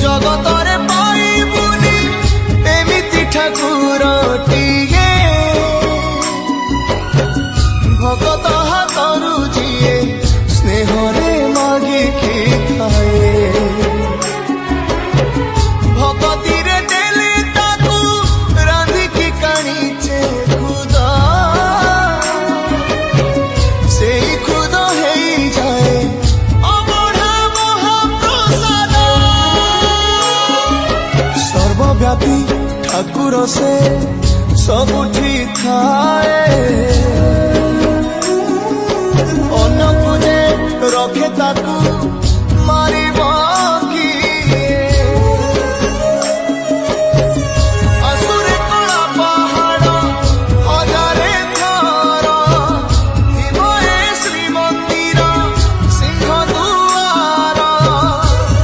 ଜଗତରେ ପାଇବୁନି ଏମିତି ଠାକୁରଟିଏ ଭଗତ ହାତରୁ ଯିଏ ସ୍ନେହରେ ମାଗିକି ଖାଏ ଭଗତିରେ ଦେଲେ ତାକୁ ରାନ୍ଧିକି କାଣିଛେ ଖୁଦ ସେଇ ଖୁଦ ହେଇଯାଏ ଅବଢା ମହାପ୍ରସାଦ ସର୍ବବ୍ୟାପୀ ଠାକୁର ସେ ସବୁଠି ଥାଏ।